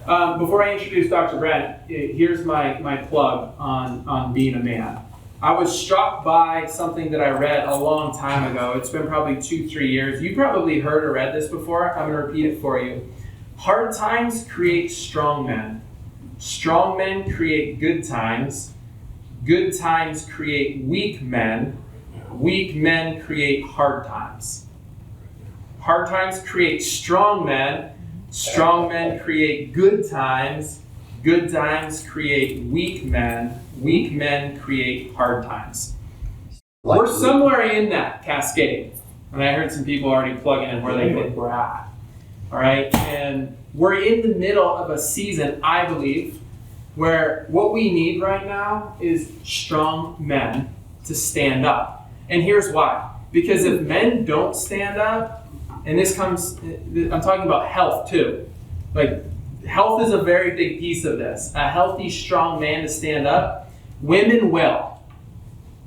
Before I introduce Dr. Brent, here's my plug on being a man. I was struck by something that I read a long time ago. It's been probably 2-3 years. You probably heard or read this before. I'm going to repeat it for you. Hard times create strong men. Strong men create good times. Good times create weak men. Weak men create hard times. Hard times create strong men. Strong men create good times. Good times create weak men. Weak men create hard times. We're somewhere in that cascade. And I heard some people already plugging in where they think we're at. All right? And we're in the middle of a season, I believe, where what we need right now is strong men to stand up. And here's why. Because if men don't stand up, and this comes, I'm talking about health too. Like, health is a very big piece of this. A healthy, strong man to stand up, women will.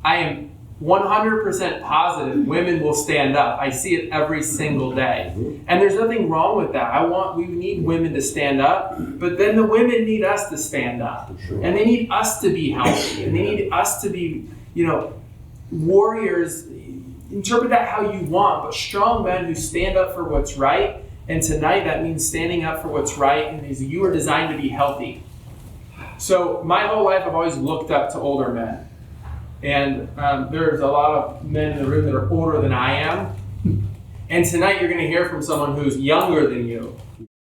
I am 100% positive women will stand up. I see it every single day. And there's nothing wrong with that. We need women to stand up, but then the women need us to stand up. And they need us to be healthy. And they need us to be, warriors. Interpret that how you want, but strong men who stand up for what's right. And tonight that means standing up for what's right, and you are designed to be healthy. So my whole life I've always looked up to older men. And there's a lot of men in the room that are older than I am. And tonight you're going to hear from someone who's younger than you.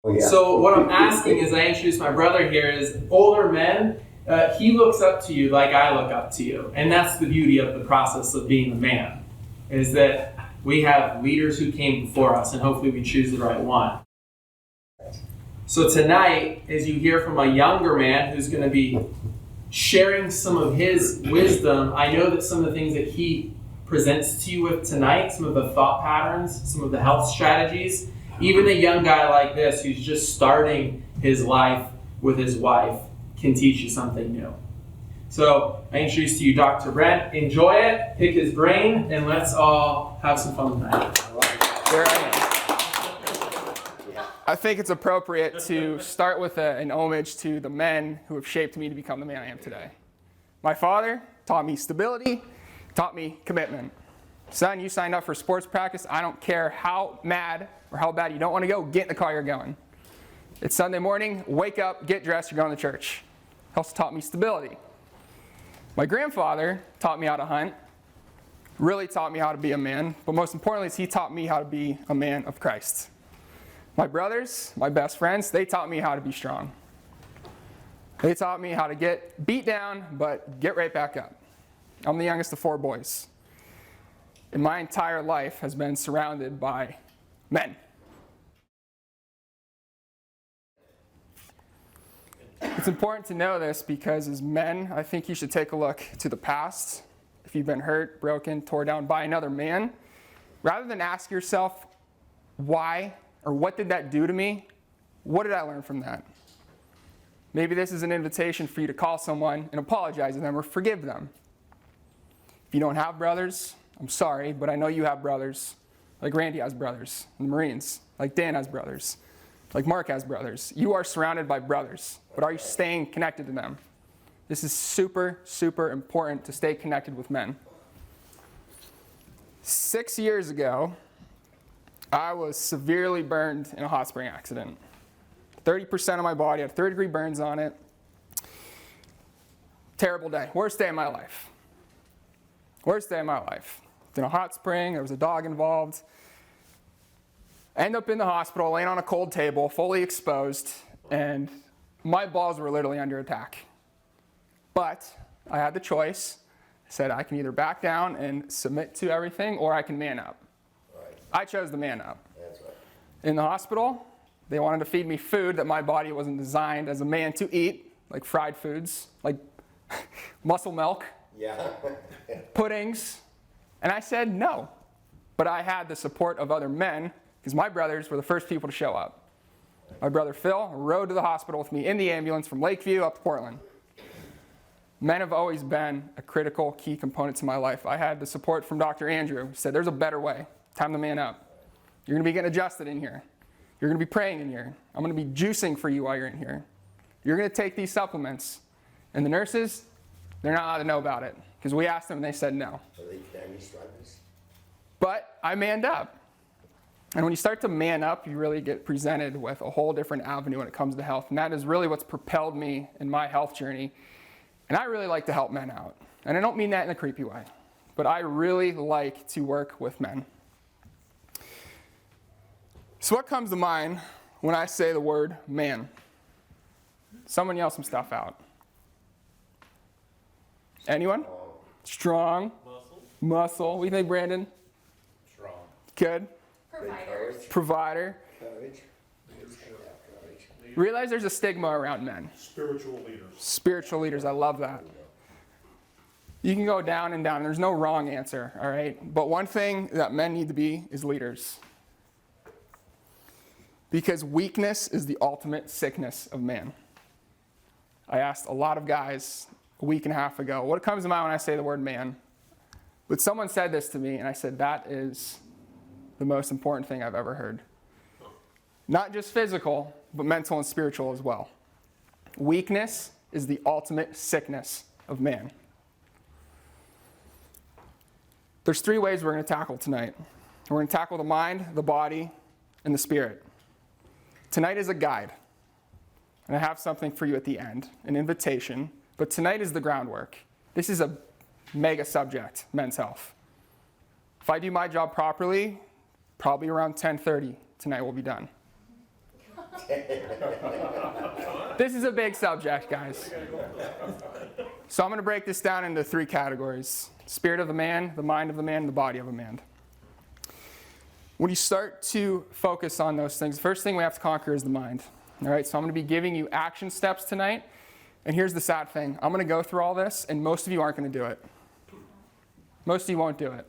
Oh, yeah. So what I'm asking as I introduce my brother here is older men, he looks up to you like I look up to you. And that's the beauty of the process of being a man. Is that we have leaders who came before us, and hopefully we choose the right one. So tonight, as you hear from a younger man who's going to be sharing some of his wisdom, I know that some of the things that he presents to you with tonight, some of the thought patterns, some of the health strategies, even a young guy like this who's just starting his life with his wife can teach you something new. So I introduce to you Dr. Brent. Enjoy it, pick his brain, and let's all have some fun tonight. There I am. I think it's appropriate to start with an homage to the men who have shaped me to become the man I am today. My father taught me stability, taught me commitment. Son, you signed up for sports practice. I don't care how mad or how bad you don't want to go, get in the car, you're going. It's Sunday morning, wake up, get dressed, you're going to church. He also taught me stability. My grandfather taught me how to hunt, really taught me how to be a man, but most importantly is he taught me how to be a man of Christ. My brothers, my best friends, they taught me how to be strong. They taught me how to get beat down, but get right back up. I'm the youngest of 4 boys. And my entire life has been surrounded by men. It's important to know this because as men, I think you should take a look to the past. If you've been hurt, broken, torn down by another man, rather than ask yourself, why or what did that do to me? What did I learn from that? Maybe this is an invitation for you to call someone and apologize to them or forgive them. If you don't have brothers, I'm sorry, but I know you have brothers. Like Randy has brothers in the Marines. Like Dan has brothers. Like Mark has brothers. You are surrounded by brothers, but are you staying connected to them? This is super, super important to stay connected with men. 6 years ago, I was severely burned in a hot spring accident. 30% of my body had 30-degree burns on it. Terrible day. Worst day of my life. Worst day of my life. In a hot spring, there was a dog involved. I end up in the hospital, laying on a cold table, fully exposed, and my balls were literally under attack. But I had the choice. I said I can either back down and submit to everything, or I can man up. Right. I chose the man up. That's right. In the hospital, they wanted to feed me food that my body wasn't designed as a man to eat, like fried foods, like muscle milk, puddings, and I said no. But I had the support of other men, because my brothers were the first people to show up. My brother Phil rode to the hospital with me in the ambulance from Lakeview up to Portland. Men have always been a critical, key component to my life. I had the support from Dr. Andrew, who said, there's a better way. Time to man up. You're going to be getting adjusted in here. You're going to be praying in here. I'm going to be juicing for you while you're in here. You're going to take these supplements. And the nurses, they're not allowed to know about it because we asked them and they said no. Are they family struggles? But I manned up. And when you start to man up, you really get presented with a whole different avenue when it comes to health. And that is really what's propelled me in my health journey. And I really like to help men out. And I don't mean that in a creepy way, but I really like to work with men. So what comes to mind when I say the word man? Someone yell some stuff out. Anyone? Strong. Muscle. What do you think, Brandon? Strong. Good. Provider. Courage. Realize there's a stigma around men. Spiritual leaders. Spiritual leaders. I love that. You can go down and down. There's no wrong answer, all right? But one thing that men need to be is leaders. Because weakness is the ultimate sickness of man. I asked a lot of guys a week and a half ago, what comes to mind when I say the word man? But someone said this to me, and I said, that is the most important thing I've ever heard. Not just physical, but mental and spiritual as well. Weakness is the ultimate sickness of man. There's 3 ways we're going to tackle tonight. We're going to tackle the mind, the body, and the spirit. Tonight is a guide. And I have something for you at the end, an invitation. But tonight is the groundwork. This is a mega subject, men's health. If I do my job properly, probably around 10:30 tonight we'll be done. This is a big subject, guys. So I'm going to break this down into 3 categories. Spirit of the man, the mind of the man, and the body of a man. When you start to focus on those things, the first thing we have to conquer is the mind. All right, so I'm going to be giving you action steps tonight. And here's the sad thing. I'm going to go through all this, and most of you aren't going to do it. Most of you won't do it.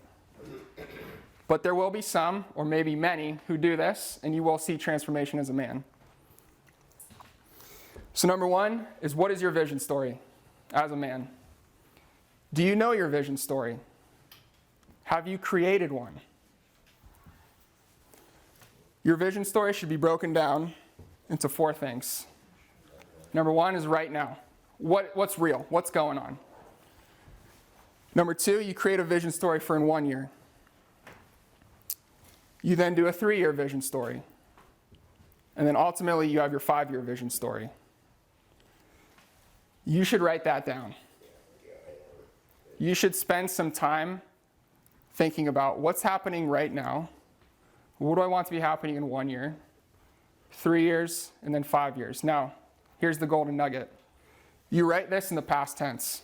But there will be some, or maybe many, who do this, and you will see transformation as a man. So number 1 is, what is your vision story as a man? Do you know your vision story? Have you created one? Your vision story should be broken down into 4 things. Number 1 is right now. What's real? What's going on? Number 2, you create a vision story for in 1 year. You then do a 3-year vision story. And then ultimately you have your 5-year vision story. You should write that down. You should spend some time thinking about what's happening right now. What do I want to be happening in 1 year, 3 years, and then 5 years? Now, here's the golden nugget. You write this in the past tense,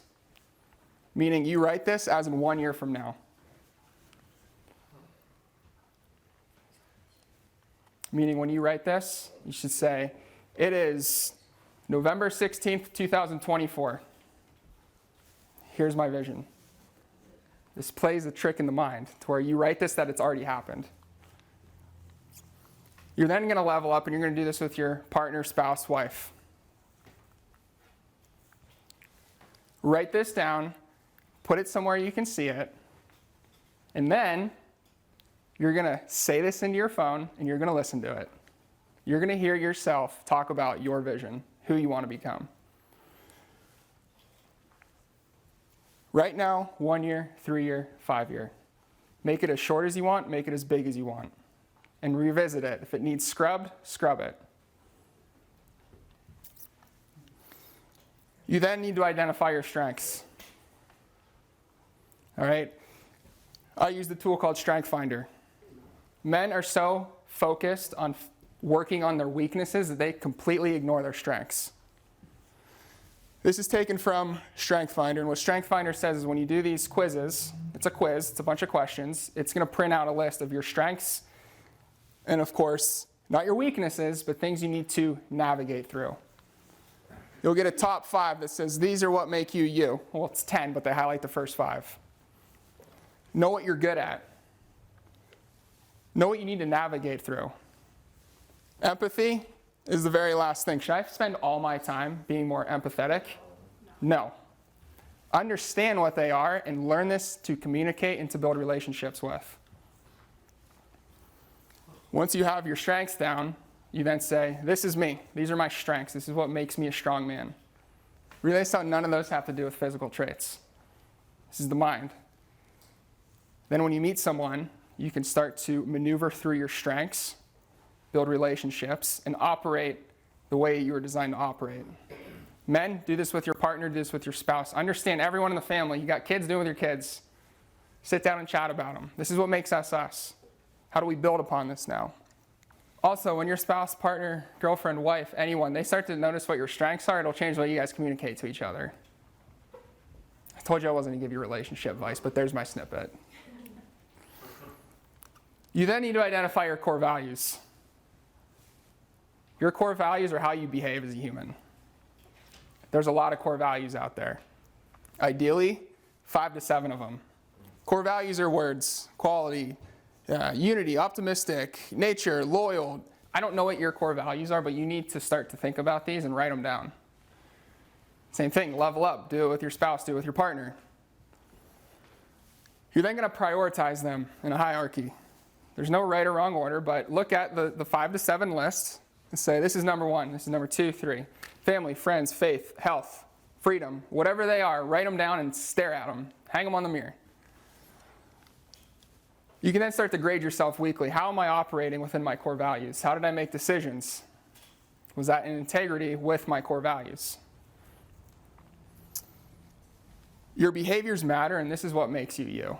meaning you write this as in 1 year from now. Meaning when you write this, you should say, it is November 16th, 2024. Here's my vision. This plays a trick in the mind to where you write this that it's already happened. You're then going to level up, and you're going to do this with your partner, spouse, wife. Write this down, put it somewhere you can see it, and then you're going to say this into your phone, and you're going to listen to it. You're going to hear yourself talk about your vision, who you want to become. Right now, 1 year, 3 year, 5 year. Make it as short as you want, make it as big as you want. And revisit it. If it needs scrubbed, scrub it. You then need to identify your strengths. All right? I use the tool called Strength Finder. Men are so focused on working on their weaknesses that they completely ignore their strengths. This is taken from Strength Finder, and what Strength Finder says is when you do these quizzes, it's a quiz, it's a bunch of questions, it's going to print out a list of your strengths, and of course, not your weaknesses, but things you need to navigate through. You'll get a top 5 that says, these are what make you you. Well, it's 10, but they highlight the first 5. Know what you're good at. Know what you need to navigate through. Empathy is the very last thing. Should I spend all my time being more empathetic? No. Understand what they are and learn this to communicate and to build relationships with. Once you have your strengths down, you then say, this is me. These are my strengths. This is what makes me a strong man. Realize how none of those have to do with physical traits. This is the mind. Then when you meet someone, you can start to maneuver through your strengths, build relationships, and operate the way you were designed to operate. Men, do this with your partner, do this with your spouse. Understand everyone in the family. You got kids, do it with your kids. Sit down and chat about them. This is what makes us us. How do we build upon this now? Also, when your spouse, partner, girlfriend, wife, anyone, they start to notice what your strengths are, it'll change the way you guys communicate to each other. I told you I wasn't going to give you relationship advice, but there's my snippet. You then need to identify your core values. Your core values are how you behave as a human. There's a lot of core values out there. Ideally, 5 to 7 of them. Core values are words, quality, unity, optimistic, nature, loyal. I don't know what your core values are, but you need to start to think about these and write them down. Same thing, level up. Do it with your spouse, do it with your partner. You're then going to prioritize them in a hierarchy. There's no right or wrong order, but look at the 5 to 7 list and say, this is number 1, this is number 2, 3. Family, friends, faith, health, freedom, whatever they are, write them down and stare at them. Hang them on the mirror. You can then start to grade yourself weekly. How am I operating within my core values? How did I make decisions? Was that in integrity with my core values? Your behaviors matter, and this is what makes you you.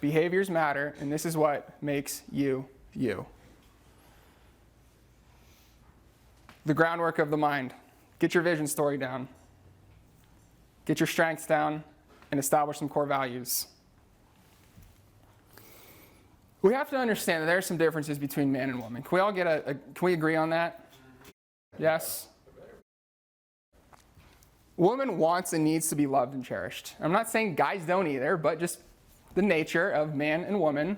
Behaviors matter, and this is what makes you you. The groundwork of the mind. Get your vision story down. Get your strengths down, and establish some core values. We have to understand that there are some differences between man and woman. Can we all can we agree on that? Yes? Woman wants and needs to be loved and cherished. I'm not saying guys don't either, but just the nature of man and woman,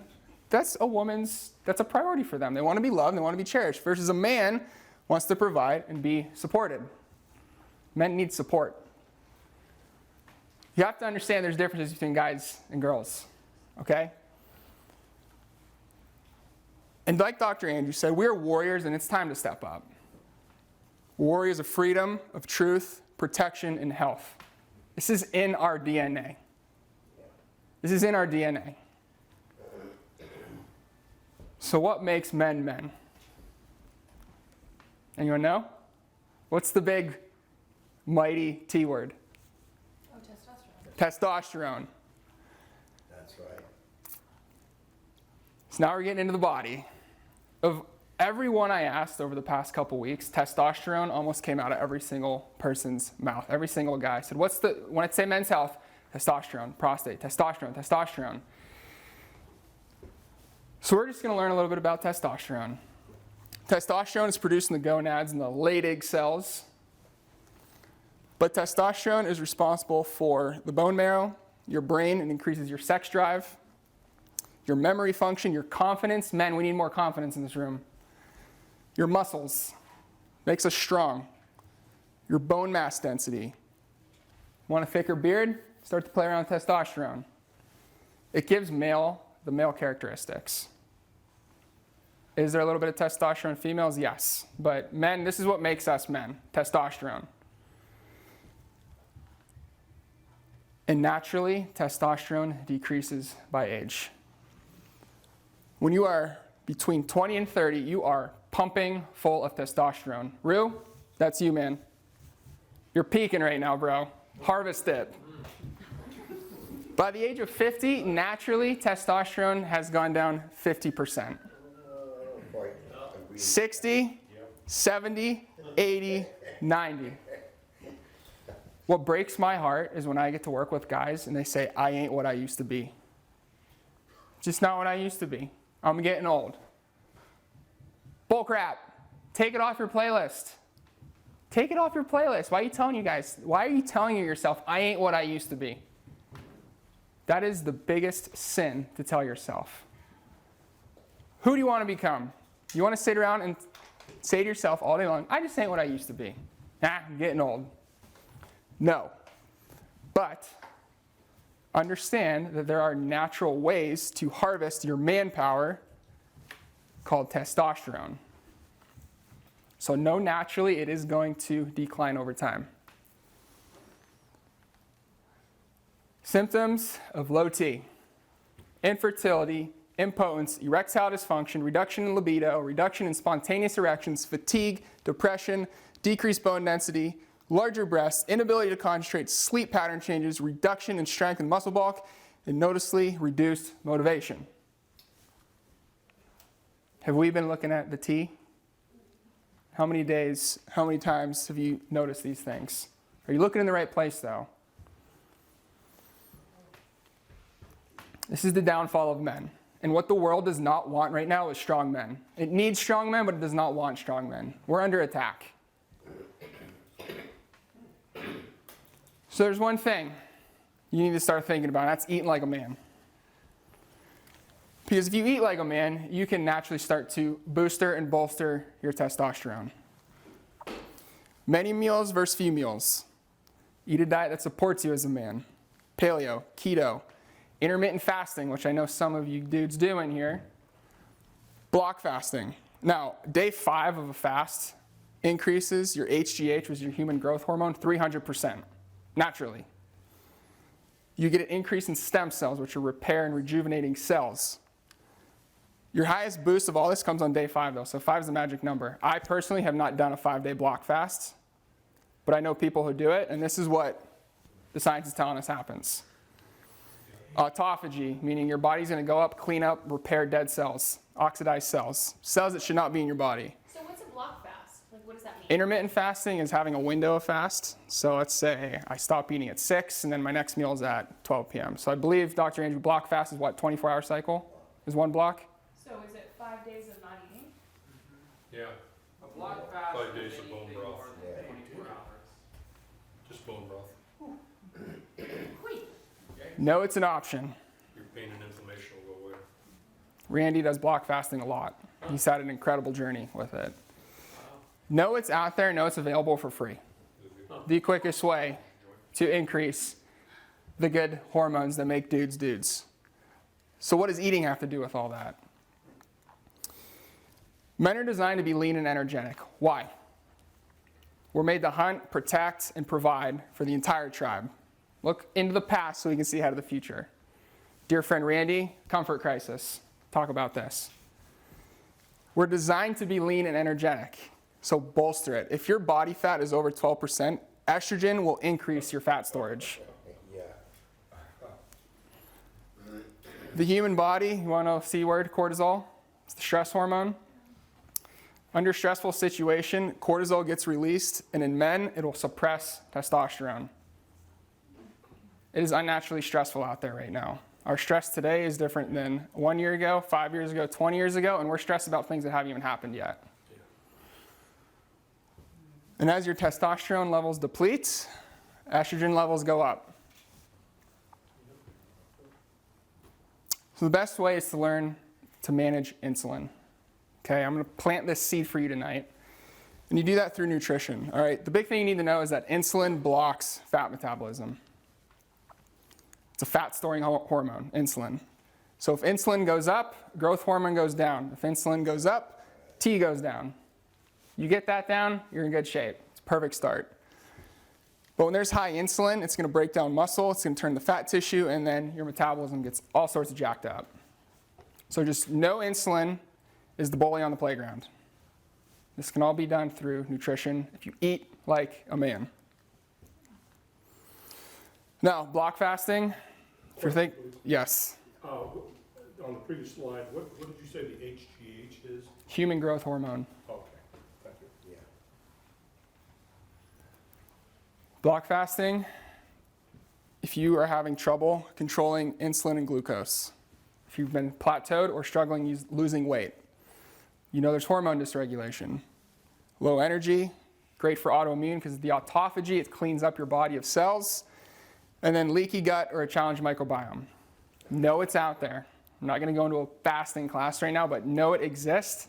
that's a priority for them. They want to be loved, they want to be cherished, versus a man wants to provide and be supported. Men need support. You have to understand there's differences between guys and girls, okay? And like Dr. Andrew said, we're warriors and it's time to step up. Warriors of freedom, of truth, protection, and health. This is in our DNA. This is in our DNA. So what makes men men? Anyone know? What's the big, mighty T word? Oh, testosterone. Testosterone. That's right. So now we're getting into the body. Of everyone I asked over the past couple weeks, testosterone almost came out of every single person's mouth. Every single guy said, when I say men's health, testosterone, prostate, testosterone, testosterone. So we're just going to learn a little bit about testosterone. Testosterone is produced in the gonads and the Leydig cells. But testosterone is responsible for the bone marrow, your brain, and increases your sex drive, your memory function, your confidence. Men, we need more confidence in this room. Your muscles, makes us strong. Your bone mass density. Want a thicker beard? Start to play around with testosterone. It gives the male characteristics. Is there a little bit of testosterone in females? Yes. But men, this is what makes us men, testosterone. And naturally, testosterone decreases by age. When you are between 20 and 30, you are pumping full of testosterone. Rue, that's you, man. You're peaking right now, bro. Harvest it. By the age of 50, naturally, testosterone has gone down 50%. 60, 70, 80, 90. What breaks my heart is when I get to work with guys and they say, I ain't what I used to be. Just not what I used to be. I'm getting old. Bull crap. Take it off your playlist. Take it off your playlist. Why are you telling yourself, I ain't what I used to be? That is the biggest sin to tell yourself. Who do you want to become? You want to sit around and say to yourself all day long, I just ain't what I used to be. I'm getting old. No. But understand that there are natural ways to harvest your manpower called testosterone. So no, naturally, it is going to decline over time. Symptoms of low T: infertility, impotence, erectile dysfunction, reduction in libido, reduction in spontaneous erections, fatigue, depression, decreased bone density, larger breasts, inability to concentrate, sleep pattern changes, reduction in strength and muscle bulk, and noticeably reduced motivation. Have we been looking at the T? How many days, how many times have you noticed these things? Are you looking in the right place though? This is the downfall of men. And what the world does not want right now is strong men. It needs strong men, but it does not want strong men. We're under attack. So there's one thing you need to start thinking about, and that's eating like a man. Because if you eat like a man, you can naturally start to booster and bolster your testosterone. Many meals versus few meals. Eat a diet that supports you as a man. Paleo, keto, intermittent fasting, which I know some of you dudes do in here. Block fasting. Now, day 5 of a fast increases your HGH, which is your human growth hormone, 300%, naturally. You get an increase in stem cells, which are repair and rejuvenating cells. Your highest boost of all this comes on day 5, though, so 5 is the magic number. I personally have not done a 5-day block fast, but I know people who do it, and this is what the science is telling us happens. Autophagy, meaning your body's going to go up, clean up, repair dead cells, oxidized cells, cells that should not be in your body. So what's a block fast? Like, what does that mean? Intermittent fasting is having a window of fast. So let's say I stop eating at 6, and then my next meal is at 12 p.m. So I believe, Dr. Andrew, block fast is what, 24-hour cycle? Is one block? So is it 5 days of not eating? Yeah, A block fast 5 days is of bone anything broth. more than 24 hours. just bone broth. Wait. No, it's an option. Your pain and inflammation will go away. Randy does block fasting a lot. He's had an incredible journey with it. No, it's out there. No, it's available for free. The quickest way to increase the good hormones that make dudes dudes. So what does eating have to do with all that? Men are designed to be lean and energetic. Why? We're made to hunt, protect, and provide for the entire tribe. Look into the past so we can see ahead of the future. Dear friend Randy, comfort crisis. Talk about this. We're designed to be lean and energetic, so bolster it. If your body fat is over 12%, estrogen will increase your fat storage. Yeah. The human body, you want to know C word, cortisol? It's the stress hormone. Under stressful situation, cortisol gets released, and in men, it will suppress testosterone. It is unnaturally stressful out there right now. Our stress today is different than 1 year ago, 5 years ago, 20 years ago, and we're stressed about things that haven't even happened yet. And as your testosterone levels deplete, estrogen levels go up. So the best way is to learn to manage insulin. Okay, I'm going to plant this seed for you tonight. And you do that through nutrition. All right, the big thing you need to know is that insulin blocks fat metabolism. It's a fat-storing hormone, insulin. So if insulin goes up, growth hormone goes down. If insulin goes up, T goes down. You get that down, you're in good shape. It's a perfect start. But when there's high insulin, it's going to break down muscle, it's going to turn the fat tissue, and then your metabolism gets all sorts of jacked up. So just no insulin is the bully on the playground. This can all be done through nutrition if you eat like a man. Now, block fasting, if you're yes, On the previous slide, what did you say the HGH is? human growth hormone. Okay, thank you. Yeah. Block fasting, if you are having trouble controlling insulin and glucose, if you've been plateaued or struggling losing weight, you know there's hormone dysregulation. Low energy, great for autoimmune because the autophagy, it cleans up your body of cells. And then leaky gut or a challenged microbiome. Know it's out there. I'm not going to go into a fasting class right now, but know it exists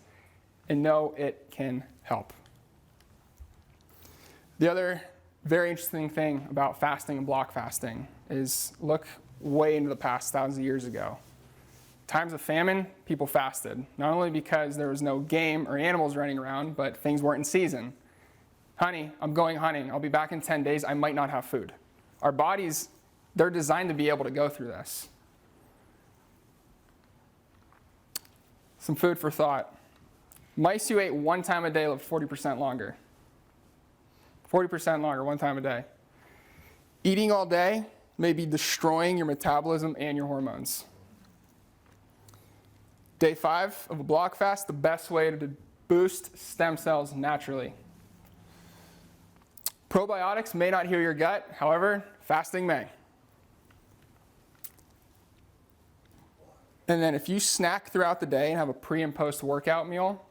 and know it can help. The other very interesting thing about fasting and block fasting is look way into the past, thousands of years ago. times of famine, people fasted. Not only because there was no game or animals running around, but things weren't in season. Honey, I'm going hunting. I'll be back in 10 days. I might not have food. Our bodies, they're designed to be able to go through this. Some food for thought. Mice who ate one time a day lived 40% longer. 40% longer, one time a day. Eating all day may be destroying your metabolism and your hormones. Day 5 of a block fast, the best way to boost stem cells naturally. Probiotics may not heal your gut, however, fasting may. And then if you snack throughout the day and have a pre and post workout meal,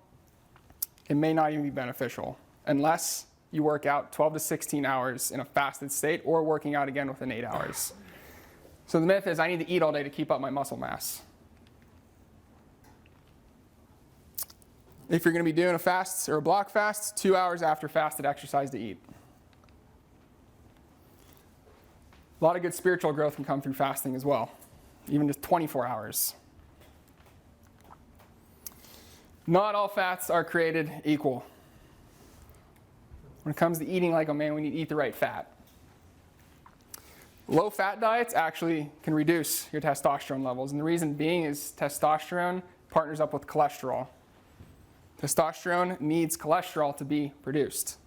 it may not even be beneficial unless you work out 12 to 16 hours in a fasted state or working out again within 8 hours. So the myth is I need to eat all day to keep up my muscle mass. If you're going to be doing a fast or a block fast, 2 hours after fasted exercise to eat. A lot of good spiritual growth can come through fasting as well, even just 24 hours. Not all fats are created equal. When it comes to eating like a man, we need to eat the right fat. Low-fat diets actually can reduce your testosterone levels, and the reason being is testosterone partners up with cholesterol. Testosterone needs cholesterol to be produced.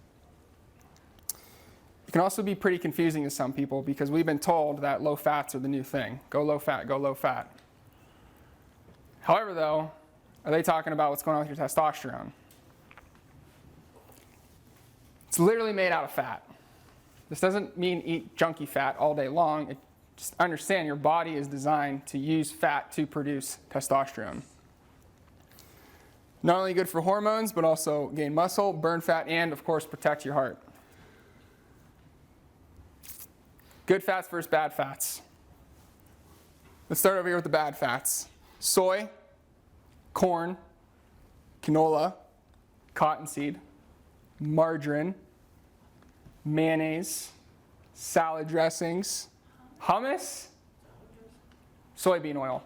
It can also be pretty confusing to some people because we've been told that low fats are the new thing. Go low fat, go low fat. However, though, are they talking about what's going on with your testosterone? It's literally made out of fat. This doesn't mean eat junky fat all day long. Just understand your body is designed to use fat to produce testosterone. Not only good for hormones, but also gain muscle, burn fat, and of course protect your heart. Good fats versus bad fats. Let's start over here with the bad fats. Soy, corn, canola, cottonseed, margarine, mayonnaise, salad dressings, hummus, soybean oil.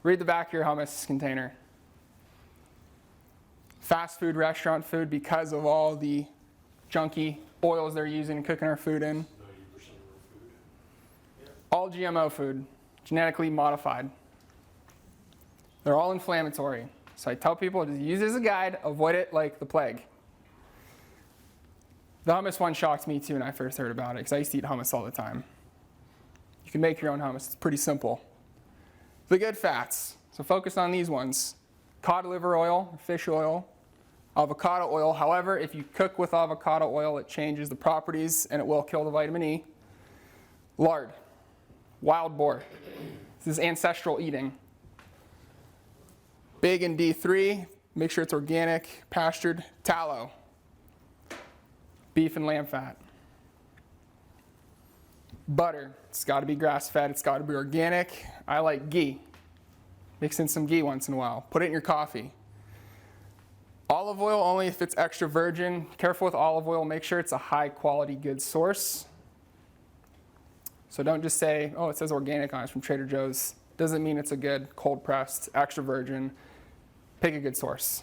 Read the back of your hummus container. Fast food, restaurant food, because of all the junky oils they're using and cooking our food in. 90% of our food. All GMO food, genetically modified. They're all inflammatory. So I tell people to use it as a guide, avoid it like the plague. The hummus one shocked me too when I first heard about it because I used to eat hummus all the time. You can make your own hummus. It's pretty simple. The good fats. So focus on these ones. Cod liver oil, fish oil, avocado oil. However, if you cook with avocado oil, it changes the properties and it will kill the vitamin E. Lard, wild boar. This is ancestral eating. Big in D3, make sure it's organic, pastured. Tallow, beef and lamb fat. Butter, it's got to be grass-fed, it's got to be organic. I like ghee. Mix in some ghee once in a while. Put it in your coffee. Olive oil only if it's extra virgin. Careful with olive oil, make sure it's a high-quality, good source. So don't just say, oh, it says organic on it, it's from Trader Joe's. Doesn't mean it's a good, cold-pressed, extra virgin. Pick a good source.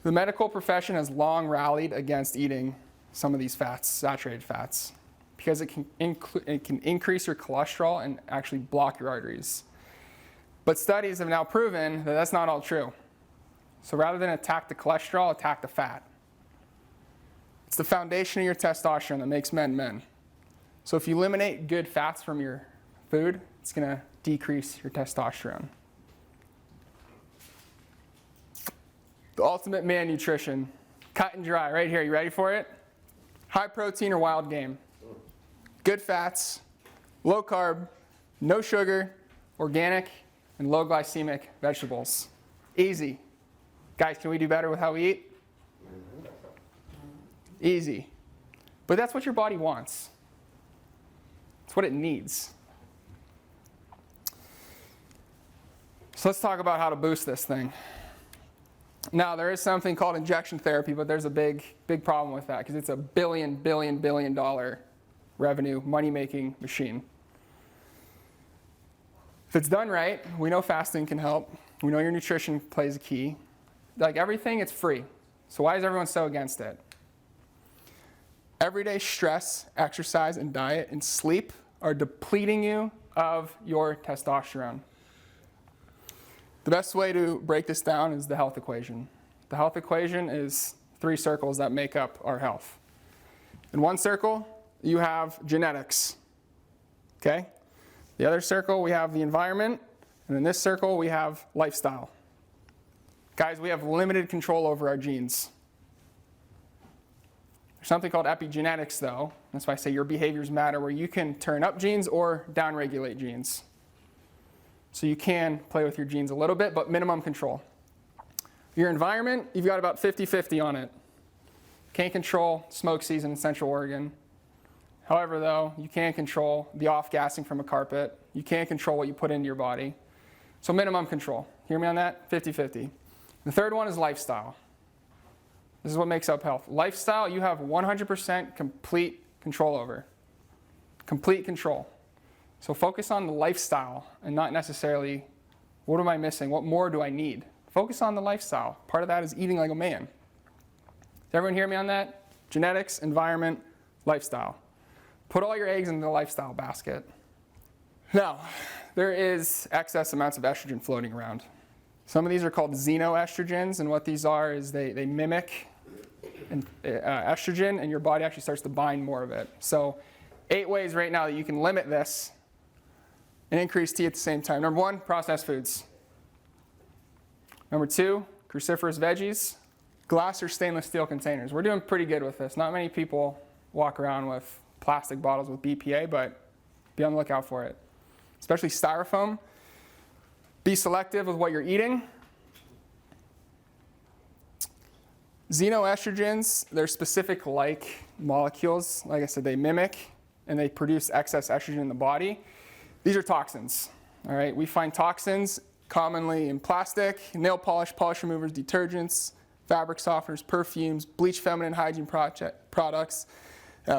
The medical profession has long rallied against eating some of these fats, saturated fats, because it can increase your cholesterol and actually block your arteries. But studies have now proven that that's not all true. So rather than attack the cholesterol, attack the fat. It's the foundation of your testosterone that makes men men. So if you eliminate good fats from your food, it's going to decrease your testosterone. The ultimate man nutrition. Cut and dry, right here. You ready for it? High protein or wild game. Good fats, low carb, no sugar, organic, and low glycemic vegetables. Easy. Guys, can we do better with how we eat? Easy. But that's what your body wants. It's what it needs. So let's talk about how to boost this thing. Now, there is something called injection therapy, but there's a big problem with that because it's a billion dollar revenue, money-making machine. If it's done right, we know fasting can help. We know your nutrition plays a key. Like everything, it's free. So why is everyone so against it? Everyday stress, exercise, and diet and sleep are depleting you of your testosterone. The best way to break this down is the health equation. The health equation is 3 circles that make up our health. In one circle, you have genetics, okay? The other circle, we have the environment, and in this circle, we have lifestyle. Guys, we have limited control over our genes. There's something called epigenetics, though. That's why I say your behaviors matter, where you can turn up genes or downregulate genes. So you can play with your genes a little bit, but minimum control. Your environment, you've got about 50-50 on it. Can't control smoke season in Central Oregon. However, though, you can control the off-gassing from a carpet. You can't control what you put into your body. So minimum control. Hear me on that? 50-50. The third one is lifestyle. This is what makes up health. Lifestyle, you have 100% complete control over. Complete control. So focus on the lifestyle and not necessarily, what am I missing? What more do I need? Focus on the lifestyle. Part of that is eating like a man. Does everyone hear me on that? Genetics, environment, lifestyle. Put all your eggs in the lifestyle basket. Now, there is excess amounts of estrogen floating around. Some of these are called xenoestrogens, and what these are is they mimic estrogen, and your body actually starts to bind more of it. So 8 ways right now that you can limit this and increase T at the same time. Number 1, processed foods. Number 2, cruciferous veggies, glass or stainless steel containers. We're doing pretty good with this. Not many people walk around with plastic bottles with BPA, but be on the lookout for it. Especially styrofoam. Be selective with what you're eating. Xenoestrogens, they're specific-like molecules. Like I said, they mimic and they produce excess estrogen in the body. These are toxins. All right, we find toxins commonly in plastic, nail polish, polish removers, detergents, fabric softeners, perfumes, bleach feminine hygiene products,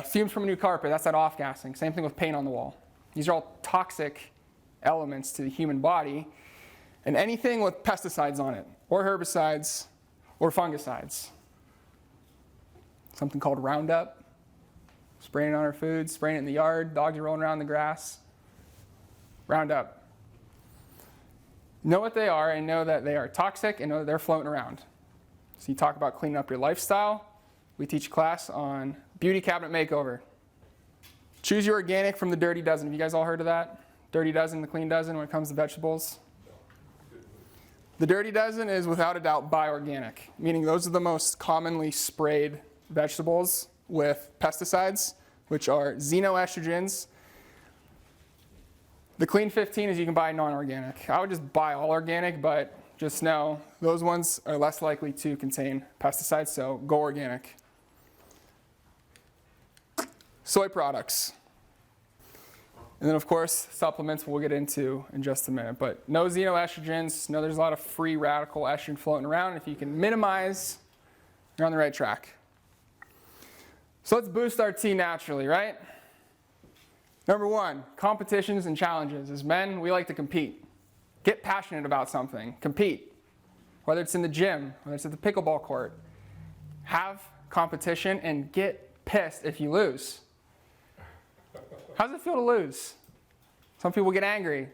fumes from a new carpet, that's that off-gassing. Same thing with paint on the wall. These are all toxic elements to the human body. And anything with pesticides on it, or herbicides, or fungicides. Something called Roundup. Spraying it on our food, spraying it in the yard, dogs are rolling around in the grass. Roundup. Know what they are and know that they are toxic and know that they're floating around. So you talk about cleaning up your lifestyle. We teach a class on beauty cabinet makeover. Choose your organic from the Dirty Dozen. Have you guys all heard of that? Dirty Dozen, the Clean Dozen when it comes to vegetables. The Dirty Dozen is without a doubt bi-organic, meaning those are the most commonly sprayed vegetables with pesticides, which are xenoestrogens. The Clean 15 is you can buy non-organic. I would just buy all organic, but just know those ones are less likely to contain pesticides, so go organic. Soy products. And then, of course, supplements we'll get into in just a minute. But no xenoestrogens. No, there's a lot of free radical estrogen floating around. If you can minimize, you're on the right track. So let's boost our T naturally, right? Number 1, competitions and challenges. As men, we like to compete. Get passionate about something. Compete. Whether it's in the gym, whether it's at the pickleball court. Have competition and get pissed if you lose. How does it feel to lose? Some people get angry.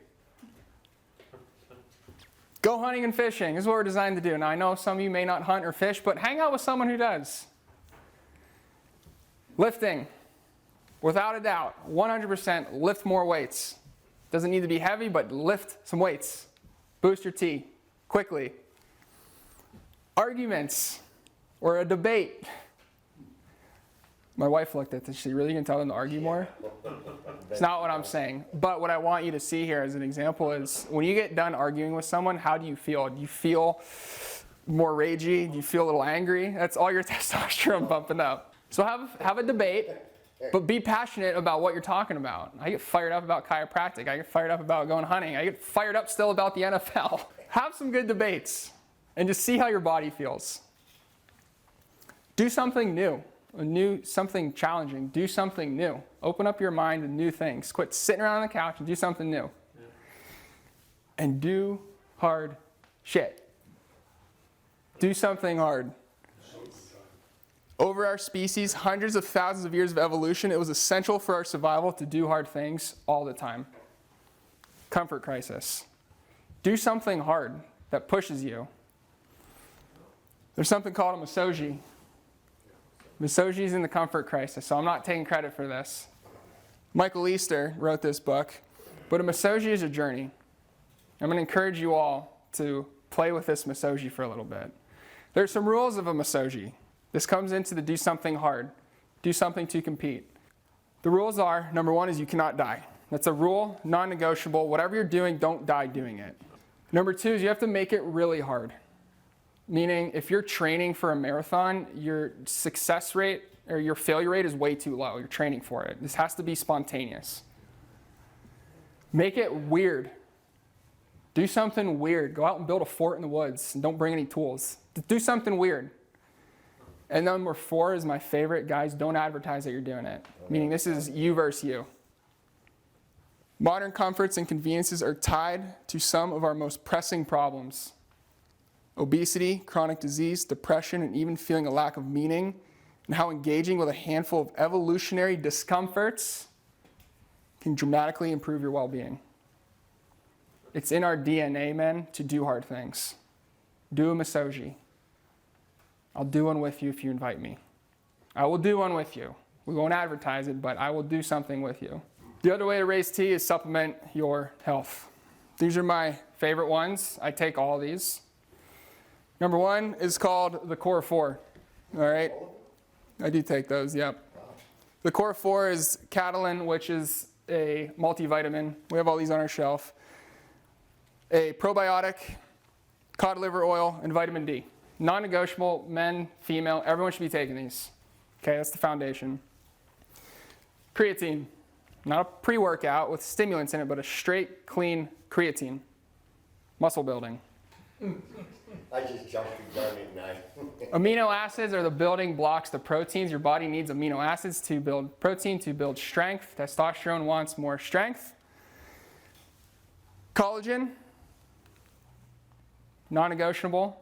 Go hunting and fishing. This is what we're designed to do. Now, I know some of you may not hunt or fish, but hang out with someone who does. Lifting. Without a doubt, 100% lift more weights. Doesn't need to be heavy, but lift some weights. Boost your T quickly. Arguments or a debate. My wife looked at this. She really gonna tell them to argue more? It's not what I'm saying. But what I want you to see here as an example is when you get done arguing with someone, how do you feel? Do you feel more ragey? Do you feel a little angry? That's all your testosterone bumping up. So have a debate, but be passionate about what you're talking about. I get fired up about chiropractic. I get fired up about going hunting. I get fired up still about the NFL. Have some good debates and just see how your body feels. Do something new. something challenging. Do something new. Open up your mind to new things. Quit sitting around on the couch and do something new. Yeah. And do hard shit. Do something hard. Over our species, hundreds of thousands of years of evolution, it was essential for our survival to do hard things all the time. Comfort crisis. Do something hard that pushes you. There's something called a misogi. Misogi is in the comfort crisis, so I'm not taking credit for this. Michael Easter wrote this book, but a misogi is a journey. I'm going to encourage you all to play with this misogi for a little bit. There's some rules of a misogi. This comes into the do something hard, do something to compete. The rules are, number one is you cannot die. That's a rule, non-negotiable. Whatever you're doing, don't die doing it. Number two is you have to make it really hard. Meaning, if you're training for a marathon, your success rate or your failure rate is way too low. You're training for it. This has to be spontaneous. Make it weird. Do something weird. Go out and build a fort in the woods and don't bring any tools. Do something weird. And number four is my favorite. Guys, don't advertise that you're doing it. Meaning this is you versus you. Modern comforts and conveniences are tied to some of our most pressing problems. Obesity, chronic disease, depression, and even feeling a lack of meaning, and how engaging with a handful of evolutionary discomforts can dramatically improve your well-being. It's in our DNA, men, to do hard things. Do a misogi. I'll do one with you if you invite me. I will do one with you. We won't advertise it, but I will do something with you. The other way to raise T is supplement your health. These are my favorite ones. I take all these. Number one is called the Core 4. All right? I do take those, yep. The Core 4 is Catalin, which is a multivitamin. We have all these on our shelf. A probiotic, cod liver oil, and vitamin D. Non-negotiable, men, female, everyone should be taking these. Okay, that's the foundation. Creatine. Not a pre-workout with stimulants in it, but a straight, clean creatine. Muscle building. I just jumped the gun at night. Amino acids are the building blocks to proteins. Your body needs amino acids to build protein, to build strength. Testosterone wants more strength. Collagen. Non-negotiable.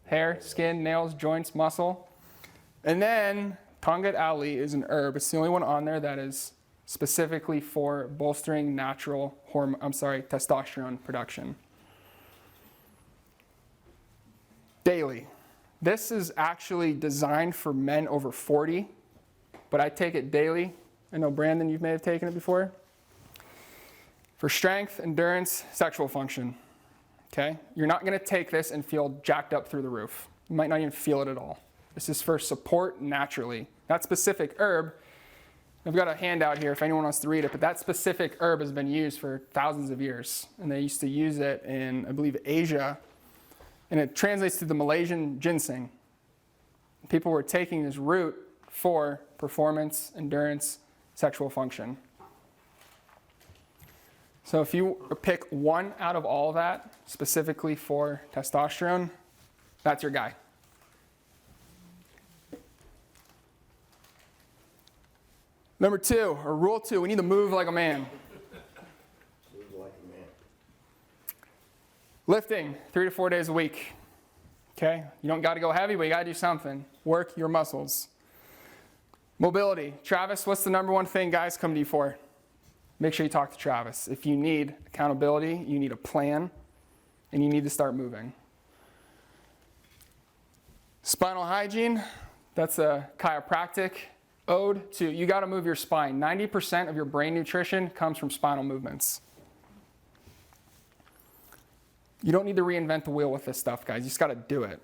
Hair, skin, nails, joints, muscle. And then Tongat Ali is an herb. It's the only one on there that is specifically for bolstering natural testosterone production. Daily. This is actually designed for men over 40, but I take it daily. I know, Brandon, you may have taken it before. For strength, endurance, sexual function. Okay? You're not going to take this and feel jacked up through the roof. You might not even feel it at all. This is for support naturally. That specific herb, I've got a handout here if anyone wants to read it, but that specific herb has been used for thousands of years. And they used to use it in, I believe, Asia. And it translates to the Malaysian ginseng. People were taking this root for performance, endurance, sexual function. So if you pick one out of all of that, specifically for testosterone, that's your guy. Number two, or rule two, we need to move like a man. Move like a man. Lifting 3 to 4 days a week. Okay? You don't got to go heavy, but you got to do something. Work your muscles. Mobility. Travis, what's the number one thing guys come to you for? Make sure you talk to Travis. If you need accountability, you need a plan, and you need to start moving. Spinal hygiene. That's a chiropractic ode to you got to move your spine. 90% of your brain nutrition comes from spinal movements. You don't need to reinvent the wheel with this stuff, guys. You just got to do it.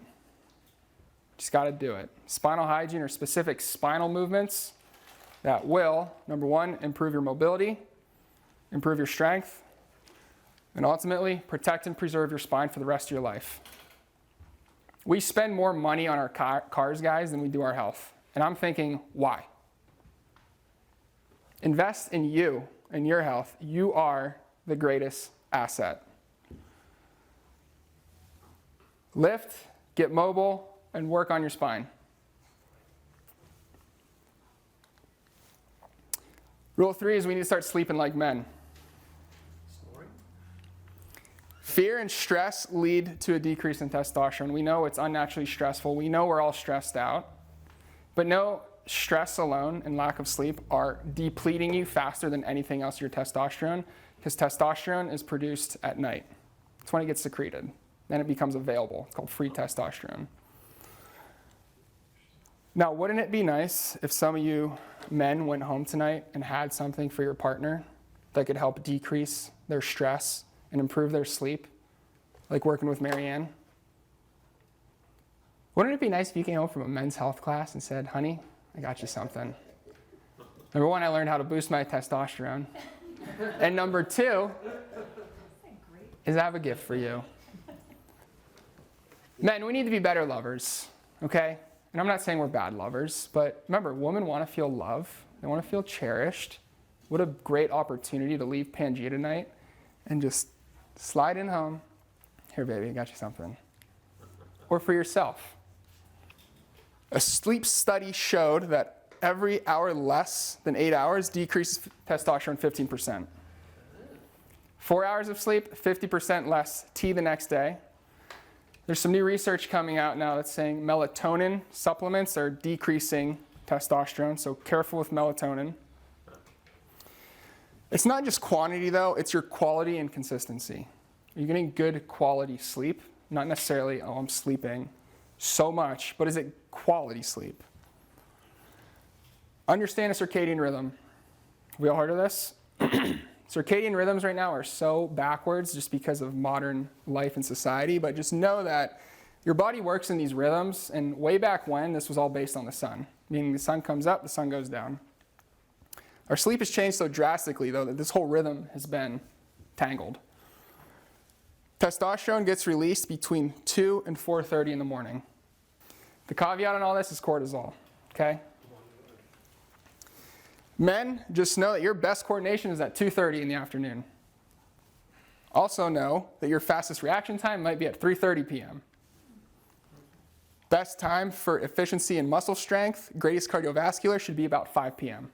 Just got to do it. Spinal hygiene are specific spinal movements that will, number one, improve your mobility, improve your strength, and ultimately protect and preserve your spine for the rest of your life. We spend more money on our cars, guys, than we do our health. And I'm thinking, why? Invest in you and your health. You are the greatest asset. Lift, get mobile, and work on your spine. Rule 3 is we need to start sleeping like men. Snoring? Fear and stress lead to a decrease in testosterone. We know it's unnaturally stressful. We know we're all stressed out. But no, stress alone and lack of sleep are depleting you faster than anything else, your testosterone, because testosterone is produced at night. It's when it gets secreted. Then it becomes available. It's called free testosterone. Now, wouldn't it be nice if some of you men went home tonight and had something for your partner that could help decrease their stress and improve their sleep, like working with Marianne? Wouldn't it be nice if you came home from a men's health class and said, honey, I got you something. Number 1, I learned how to boost my testosterone. And number 2 is I have a gift for you. Men, we need to be better lovers, okay? And I'm not saying we're bad lovers, but remember, women want to feel love. They want to feel cherished. What a great opportunity to leave Pangea tonight and just slide in home. Here, baby, I got you something. Or for yourself. A sleep study showed that every hour less than 8 hours decreases testosterone 15%. 4 hours of sleep, 50% less T the next day. There's some new research coming out now that's saying melatonin supplements are decreasing testosterone, so careful with melatonin. It's not just quantity though, it's your quality and consistency. You're getting good quality sleep, not necessarily, oh, I'm sleeping so much, but is it quality sleep? Understand a circadian rhythm. We all heard of this? Circadian rhythms right now are so backwards just because of modern life and society, but just know that your body works in these rhythms, and way back when, this was all based on the sun, meaning the sun comes up, the sun goes down. Our sleep has changed so drastically, though, that this whole rhythm has been tangled. Testosterone gets released between 2 and 4:30 in the morning. The caveat on all this is cortisol, okay? Men, just know that your best coordination is at 2:30 in the afternoon. Also know that your fastest reaction time might be at 3:30 p.m. Best time for efficiency and muscle strength, greatest cardiovascular, should be about 5 p.m.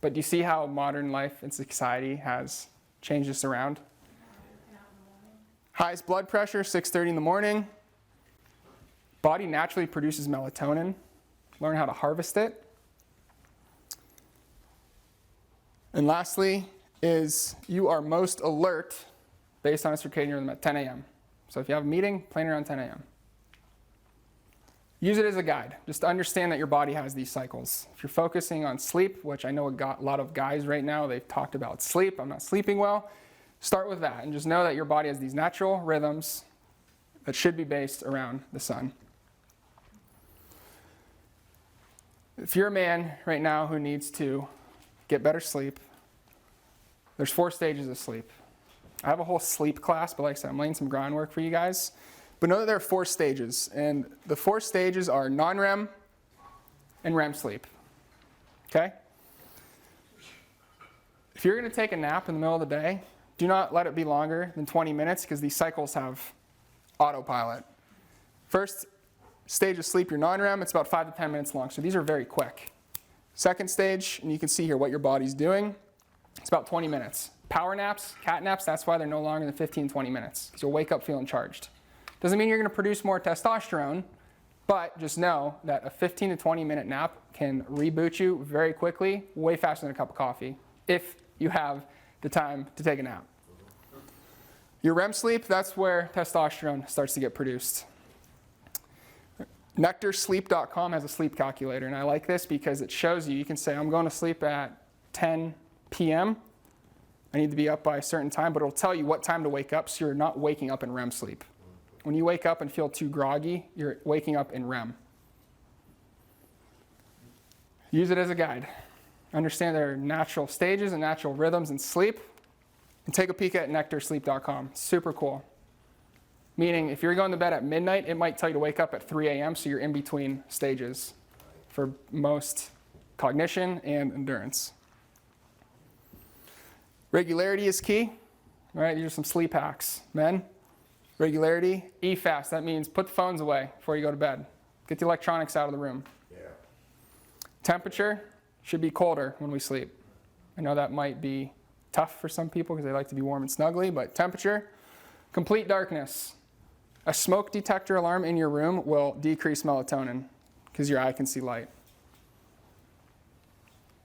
But do you see how modern life and society has changed this around? Highest blood pressure, 6:30 in the morning. Body naturally produces melatonin. Learn how to harvest it. And lastly is you are most alert based on a circadian rhythm at 10 a.m. So if you have a meeting, plan around 10 a.m. Use it as a guide, just to understand that your body has these cycles. If you're focusing on sleep, which I know a lot of guys right now, they've talked about sleep, I'm not sleeping well, start with that and just know that your body has these natural rhythms that should be based around the sun. If you're a man right now who needs to get better sleep, there's 4 stages of sleep. I have a whole sleep class, but like I said, I'm laying some groundwork for you guys. But know that there are 4 stages, and the 4 stages are non-REM and REM sleep, okay? If you're gonna take a nap in the middle of the day, do not let it be longer than 20 minutes because these cycles have autopilot. First stage of sleep, your non-REM, it's about 5 to 10 minutes long, so these are very quick. Second stage, and you can see here what your body's doing, it's about 20 minutes. Power naps, cat naps, that's why they're no longer than 15, 20 minutes, because you'll wake up feeling charged. Doesn't mean you're going to produce more testosterone, but just know that a 15 to 20 minute nap can reboot you very quickly, way faster than a cup of coffee, if you have the time to take a nap. Your REM sleep, that's where testosterone starts to get produced. NectarSleep.com has a sleep calculator, and I like this because it shows you can say, I'm going to sleep at 10 p.m. I need to be up by a certain time, but it'll tell you what time to wake up so you're not waking up in REM sleep. When you wake up and feel too groggy, you're waking up in REM. Use it as a guide. Understand there are natural stages and natural rhythms in sleep. And take a peek at NectarSleep.com. Super cool. Meaning, if you're going to bed at midnight, it might tell you to wake up at 3 a.m., so you're in between stages for most cognition and endurance. Regularity is key. All right, these are some sleep hacks. Men, regularity, eat fast. That means put the phones away before you go to bed. Get the electronics out of the room. Yeah. Temperature should be colder when we sleep. I know that might be tough for some people because they like to be warm and snuggly, but temperature, complete darkness. A smoke detector alarm in your room will decrease melatonin because your eye can see light.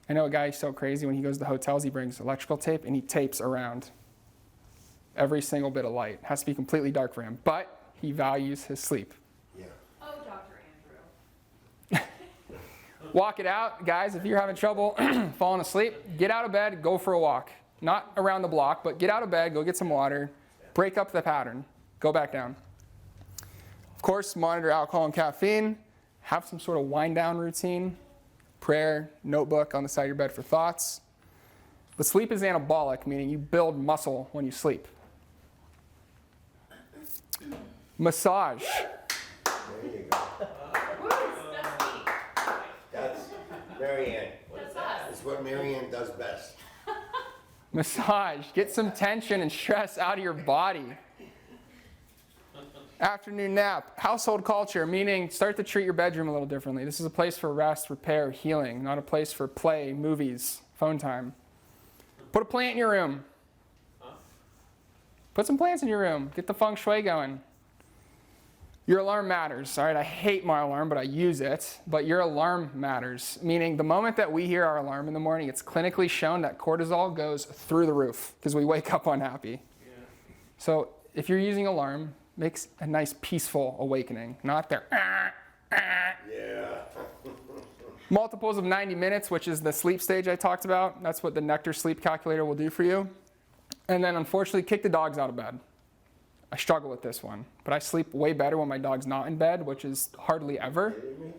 I know a guy who's so crazy when he goes to hotels, he brings electrical tape and he tapes around every single bit of light. It has to be completely dark for him, but he values his sleep. Yeah. Oh, Dr. Andrew. Walk it out, guys. If you're having trouble falling asleep, get out of bed, go for a walk. Not around the block, but get out of bed, go get some water, break up the pattern, go back down. Of course, monitor alcohol and caffeine, have some sort of wind down routine, prayer, notebook on the side of your bed for thoughts. But sleep is anabolic, meaning you build muscle when you sleep. Massage. There you go. That's me. That's Marianne. That's us. It's what Marianne does best. Massage. Get some tension and stress out of your body. Afternoon nap. Household culture, meaning start to treat your bedroom a little differently. This is a place for rest, repair, healing, not a place for play, movies, phone time. Put a plant in your room. Put some plants in your room. Get the feng shui going. Your alarm matters. All right, I hate my alarm, but I use it. But your alarm matters, meaning the moment that we hear our alarm in the morning, it's clinically shown that cortisol goes through the roof because we wake up unhappy. Yeah. So if you're using alarm, makes a nice peaceful awakening, not their Yeah. multiples of 90 minutes, which is the sleep stage I talked about. That's what the Nectar sleep calculator will do for you. And then unfortunately, kick the dogs out of bed. I struggle with this one, but I sleep way better when my dog's not in bed, which is hardly ever. Kidding me?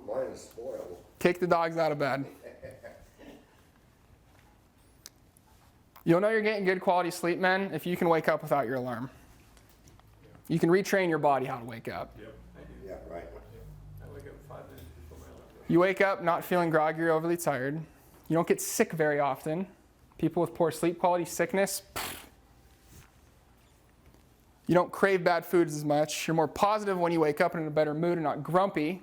Mine is spoiled. Kick the dogs out of bed. You'll know you're getting good quality sleep, men, if you can wake up without your alarm. You can retrain your body how to wake up. Yep, I do. Yeah, right. I wake up 5 minutes before my alarm goes. You wake up not feeling groggy or overly tired. You don't get sick very often. People with poor sleep quality, sickness, you don't crave bad foods as much. You're more positive when you wake up and in a better mood and not grumpy.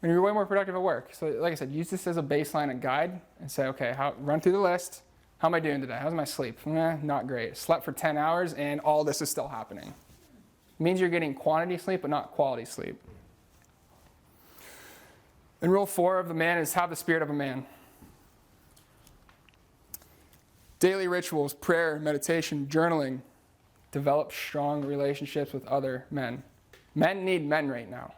And you're way more productive at work. So like I said, use this as a baseline and guide and say, okay, run through the list. How am I doing today? How's my sleep? Not great. Slept for 10 hours and all this is still happening. It means you're getting quantity sleep but not quality sleep. And rule 4 of the man is have the spirit of a man. Daily rituals, prayer, meditation, journaling. Develop strong relationships with other men. Men need men right now.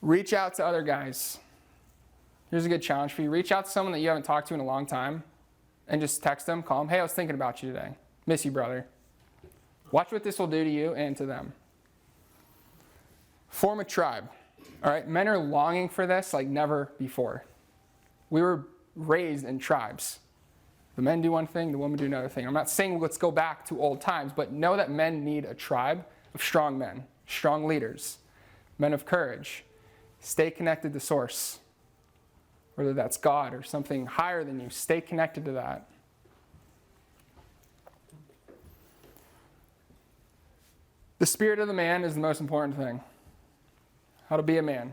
Reach out to other guys. Here's a good challenge for you. Reach out to someone that you haven't talked to in a long time and just text them, call them, hey, I was thinking about you today. Miss you, brother. Watch what this will do to you and to them. Form a tribe. All right, men are longing for this like never before. We were raised in tribes. The men do one thing, the women do another thing. I'm not saying let's go back to old times, but know that men need a tribe of strong men, strong leaders, men of courage. Stay connected to source. Whether that's God or something higher than you, stay connected to that. The spirit of the man is the most important thing. How to be a man,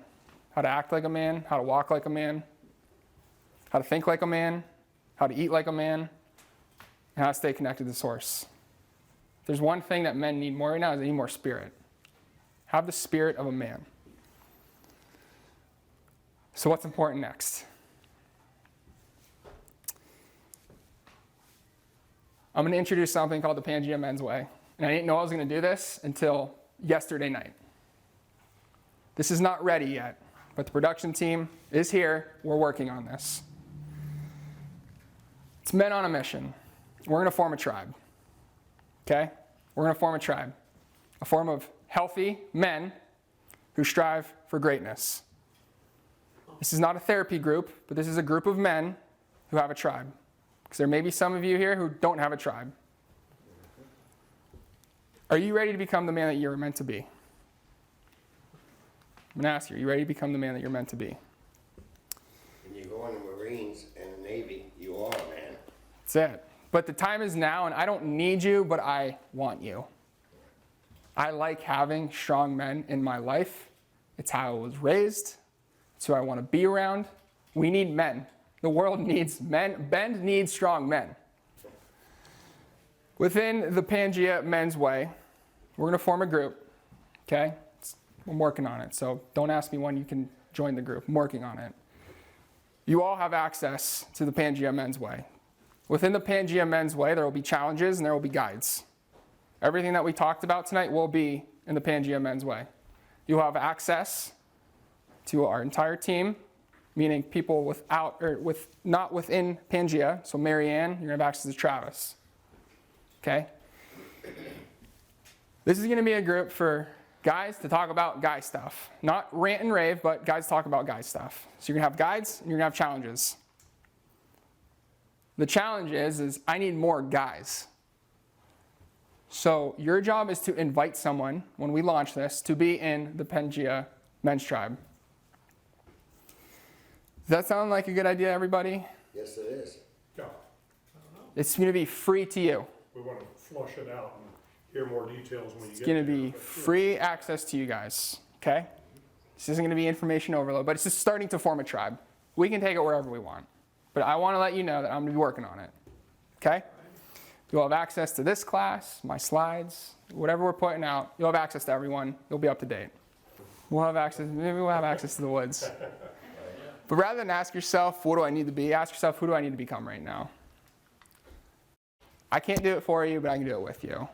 how to act like a man, how to walk like a man, how to think like a man, how to eat like a man, and how to stay connected to source. If there's one thing that men need more right now is they need more spirit. Have the spirit of a man. So what's important next? I'm going to introduce something called the Pangea Men's Way. And I didn't know I was going to do this until yesterday night. This is not ready yet, but the production team is here. We're working on this. It's men on a mission. We're going to form a tribe. Okay? We're going to form a tribe. A form of healthy men who strive for greatness. This is not a therapy group, but this is a group of men who have a tribe. Because there may be some of you here who don't have a tribe. Are you ready to become the man that you're meant to be? I'm going to ask you, are you ready to become the man that you're meant to be? When you go in the Marines and the Navy, you are a man. That's it. But the time is now, and I don't need you, but I want you. I like having strong men in my life. It's how I was raised. It's who I want to be around. We need men. The world needs men. Bend needs strong men. Within the Pangea Men's Way, we're going to form a group, okay? I'm working on it, so don't ask me when you can join the group. I'm working on it. You all have access to the Pangea Men's Way. Within the Pangea Men's Way, there will be challenges and there will be guides. Everything that we talked about tonight will be in the Pangea Men's Way. You'll have access to our entire team, meaning people not within Pangea. So Marianne, you're going to have access to Travis. Okay? This is going to be a group for guys to talk about guy stuff. Not rant and rave, but guys talk about guy stuff. So you're going to have guides and you're going to have challenges. The challenge is I need more guys. So your job is to invite someone, when we launch this, to be in the Pangea Men's Tribe. Does that sound like a good idea, everybody? Yes, it is. Yeah, It's going to be free to you. we want to flush it out and hear more details when you It's get going to there, be but sure. free access to you guys, okay? This isn't going to be information overload, but it's just starting to form a tribe. We can take it wherever we want. But I want to let you know that I'm going to be working on it, okay? You'll have access to this class, my slides, whatever we're putting out. You'll have access to everyone. You'll be up to date. We'll have access, maybe we'll have access to the woods. But rather than ask yourself, what do I need to be? Ask yourself, who do I need to become right now? I can't do it for you, but I can do it with you.